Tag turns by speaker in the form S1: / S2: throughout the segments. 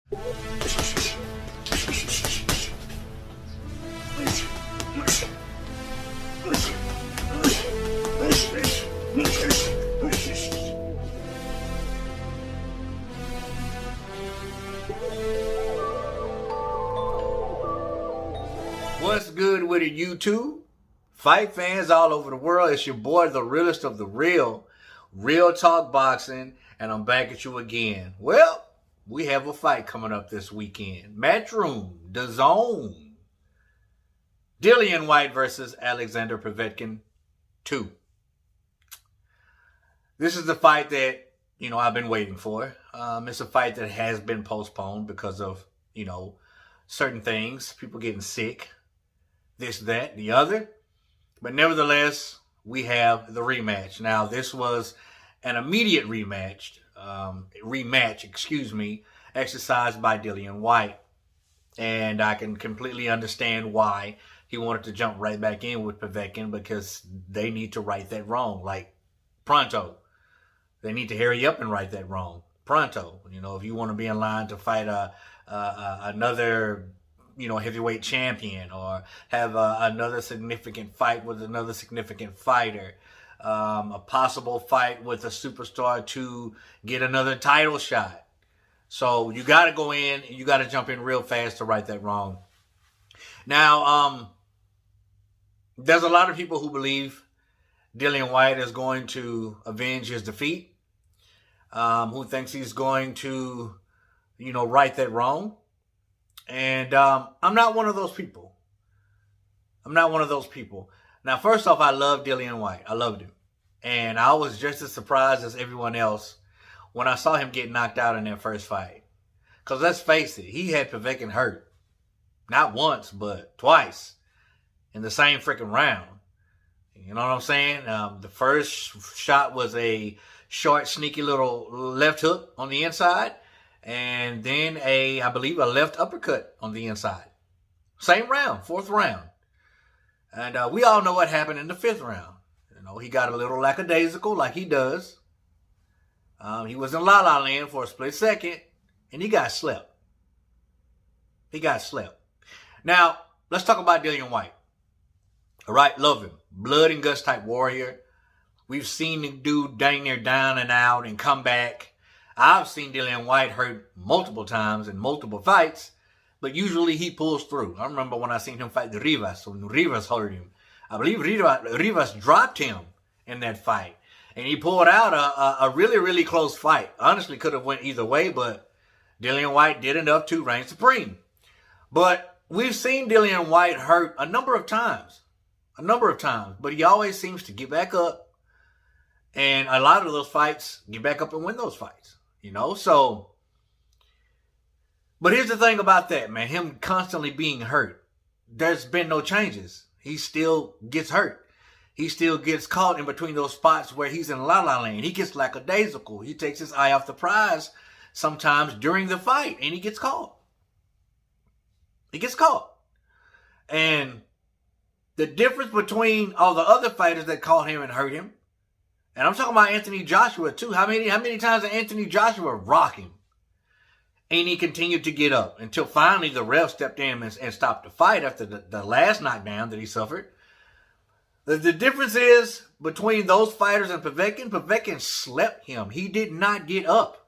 S1: What's good with it, YouTube? Fight fans all over the world. It's your boy, the realest of the real talk boxing, and I'm back at you again. Well, we have a fight coming up this weekend. Matchroom, DAZN. Dillian Whyte versus Alexander Povetkin 2. This is the fight that, I've been waiting for. It's a fight that has been postponed because of, certain things. People getting sick. This, that, the other. But nevertheless, we have the rematch. Now, this was an immediate rematch, exercised by Dillian Whyte. And I can completely understand why he wanted to jump right back in with Povetkin, because they need to right that wrong, like pronto. They need to hurry up and right that wrong pronto. If you want to be in line to fight another heavyweight champion, or have another significant fight with another significant fighter, a possible fight with a superstar to get another title shot. So you got to go in, and you got to jump in real fast to right that wrong. Now, there's a lot of people who believe Dillian Whyte is going to avenge his defeat, who thinks he's going to, right that wrong. And I'm not one of those people. Now, first off, I love Dillian Whyte. I loved him. And I was just as surprised as everyone else when I saw him get knocked out in that first fight. Because let's face it, he had Povetkin hurt. Not once, but twice. In the same freaking round. You know what I'm saying? The first shot was a short, sneaky little left hook on the inside. And then I believe a left uppercut on the inside. Same round, fourth round. And we all know what happened in the fifth round. He got a little lackadaisical like he does. He was in La La Land for a split second, and he got slept. Now, let's talk about Dillian Whyte. All right, love him. Blood and guts type warrior. We've seen the dude dang near down and out and come back. I've seen Dillian Whyte hurt multiple times in multiple fights, but usually he pulls through. I remember when I seen him fight Rivas, when Rivas hurt him. I believe Rivas dropped him in that fight, and he pulled out a really, really close fight. Honestly, could have went either way, but Dillian Whyte did enough to reign supreme. But we've seen Dillian Whyte hurt a number of times, but he always seems to get back up, and a lot of those fights, get back up and win those fights. So, but here's the thing about that, man. Him constantly being hurt. There's been no changes. He still gets hurt. He still gets caught in between those spots where he's in La La Land. He gets lackadaisical. He takes his eye off the prize sometimes during the fight, and he gets caught. And the difference between all the other fighters that caught him and hurt him, and I'm talking about Anthony Joshua too. How many times did Anthony Joshua rock him? And he continued to get up until finally the ref stepped in and stopped the fight after the last knockdown that he suffered. The difference is between those fighters and Povetkin. Povetkin slept him. He did not get up.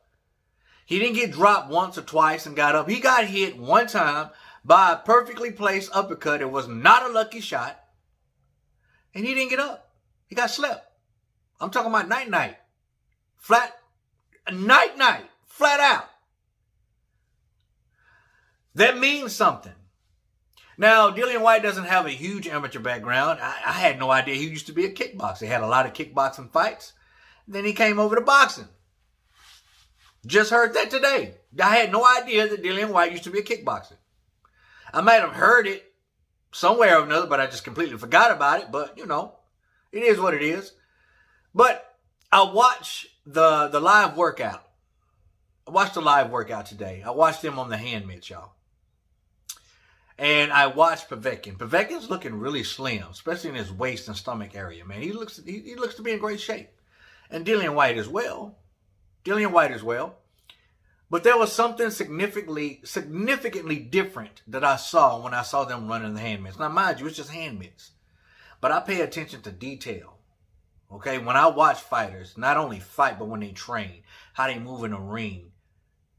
S1: He didn't get dropped once or twice and got up. He got hit one time by a perfectly placed uppercut. It was not a lucky shot. And he didn't get up. He got slept. I'm talking about night. Flat out. That means something. Now, Dillian Whyte doesn't have a huge amateur background. I had no idea he used to be a kickboxer. He had a lot of kickboxing fights. Then he came over to boxing. Just heard that today. I had no idea that Dillian Whyte used to be a kickboxer. I might have heard it somewhere or another, but I just completely forgot about it. But, it is what it is. But I watched the live workout. I watched the live workout today. I watched him on the hand mitts, y'all. And I watched Povetkin. Povetkin's looking really slim, especially in his waist and stomach area, man. He looks to be in great shape. And Dillian Whyte as well. But there was something significantly different that I saw when I saw them running the hand mitts. Now, mind you, it's just hand mitts. But I pay attention to detail. Okay, when I watch fighters, not only fight, but when they train, how they move in the ring,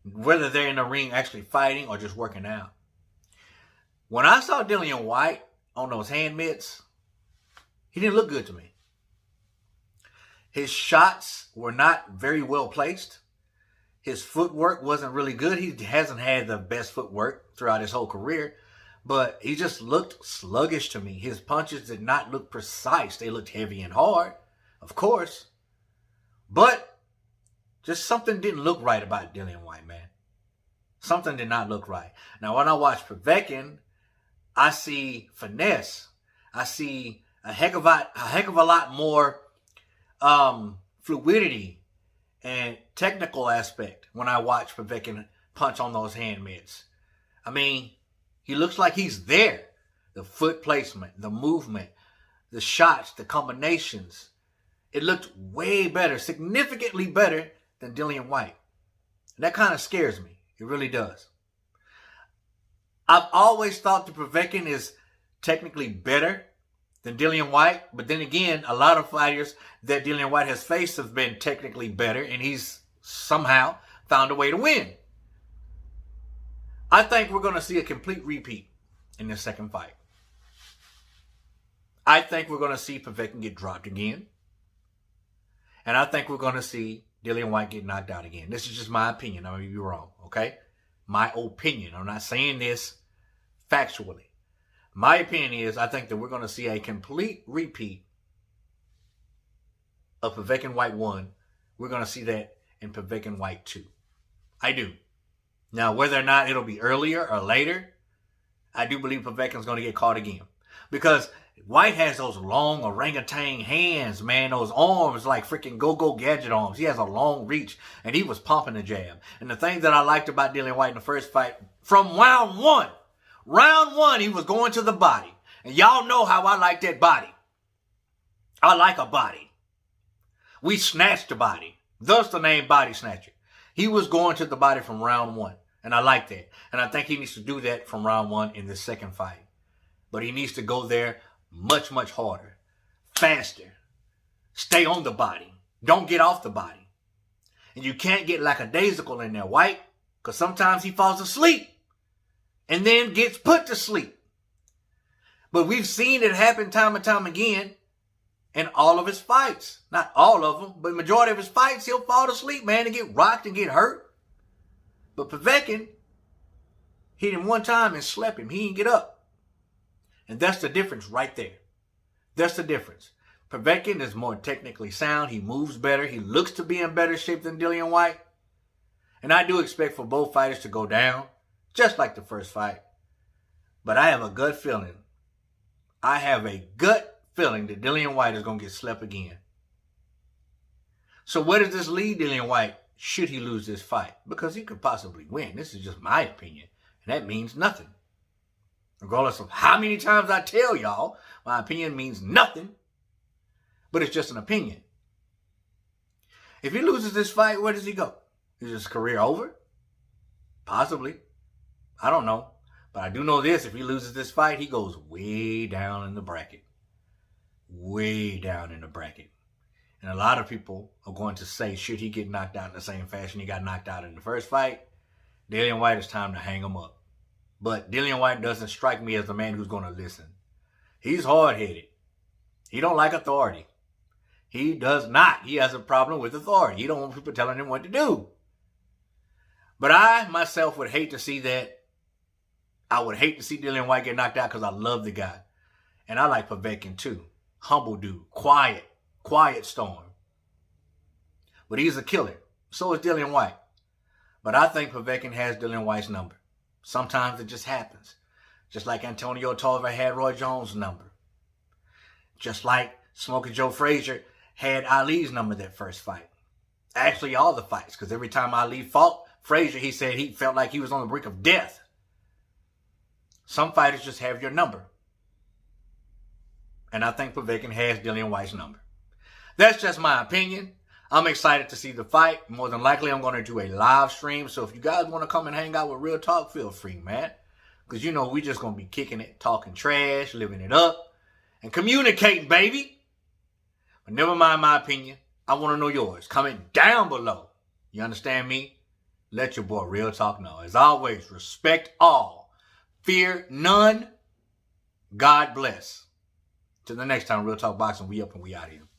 S1: whether they're in the ring actually fighting or just working out. When I saw Dillian Whyte on those hand mitts, he didn't look good to me. His shots were not very well placed. His footwork wasn't really good. He hasn't had the best footwork throughout his whole career, but he just looked sluggish to me. His punches did not look precise. They looked heavy and hard, of course, but just something didn't look right about Dillian Whyte, man. Something did not look right. Now, when I watch Povetkin, I see finesse. I see a heck of a lot more fluidity and technical aspect when I watch Povetkin punch on those hand mitts. I mean, he looks like he's there. The foot placement, the movement, the shots, the combinations. It looked way better, significantly better than Dillian Whyte. And that kind of scares me. It really does. I've always thought that Povetkin is technically better than Dillian Whyte, but then again, a lot of fighters that Dillian Whyte has faced have been technically better, and he's somehow found a way to win. I think we're going to see a complete repeat in this second fight. I think we're going to see Povetkin get dropped again, and I think we're going to see Dillian Whyte get knocked out again. This is just my opinion. I may be wrong, okay? My opinion. I'm not saying this factually. My opinion is I think that we're going to see a complete repeat of Povetkin Whyte 1. We're going to see that in Povetkin Whyte 2. I do. Now, whether or not it'll be earlier or later, I do believe Povetkin's going to get caught again. Because Whyte has those long orangutan hands, man. Those arms like freaking go-go gadget arms. He has a long reach, and he was pumping the jab. And the thing that I liked about Dillian Whyte in the first fight, from round one, he was going to the body. And y'all know how I like that body. I like a body. We snatched the body. Thus the name Body Snatcher. He was going to the body from round one. And I like that. And I think he needs to do that from round one in the second fight. But he needs to go there much, much harder. Faster. Stay on the body. Don't get off the body. And you can't get lackadaisical in there, Whyte. Because sometimes he falls asleep. And then gets put to sleep. But we've seen it happen time and time again in all of his fights. Not all of them, but the majority of his fights, he'll fall asleep, man, and get rocked and get hurt. But Povetkin hit him one time and slept him. He didn't get up. And that's the difference right there. That's the difference. Povetkin is more technically sound. He moves better. He looks to be in better shape than Dillian Whyte. And I do expect for both fighters to go down, just like the first fight. But I have a gut feeling. I have a gut feeling that Dillian Whyte is going to get slept again. So where does this lead Dillian Whyte should he lose this fight? Because he could possibly win. This is just my opinion. And that means nothing. Regardless of how many times I tell y'all, my opinion means nothing. But it's just an opinion. If he loses this fight, where does he go? Is his career over? Possibly. I don't know. But I do know this. If he loses this fight, he goes way down in the bracket. Way down in the bracket. And a lot of people are going to say, should he get knocked out in the same fashion he got knocked out in the first fight, Dillian Whyte, it's time to hang him up. But Dillian Whyte doesn't strike me as the man who's going to listen. He's hard-headed. He don't like authority. He does not. He has a problem with authority. He don't want people telling him what to do. But I, myself, would hate to see that. I would hate to see Dillian Whyte get knocked out because I love the guy. And I like Povetkin too. Humble dude. Quiet storm. But he's a killer. So is Dillian Whyte. But I think Povetkin has Dillian Whyte's number. Sometimes it just happens. Just like Antonio Tarver had Roy Jones' number. Just like Smokey Joe Frazier had Ali's number that first fight. Actually, all the fights. Because every time Ali fought Frazier, he said he felt like he was on the brink of death. Some fighters just have your number. And I think Povetkin has Dillian Whyte's number. That's just my opinion. I'm excited to see the fight. More than likely, I'm going to do a live stream. So if you guys want to come and hang out with Real Talk, feel free, man. Because, you know, we just going to be kicking it, talking trash, living it up, and communicating, baby. But never mind my opinion. I want to know yours. Comment down below. You understand me? Let your boy Real Talk know. As always, respect all. Fear none. God bless. Till the next time, Real Talk Boxing, we up and we out here.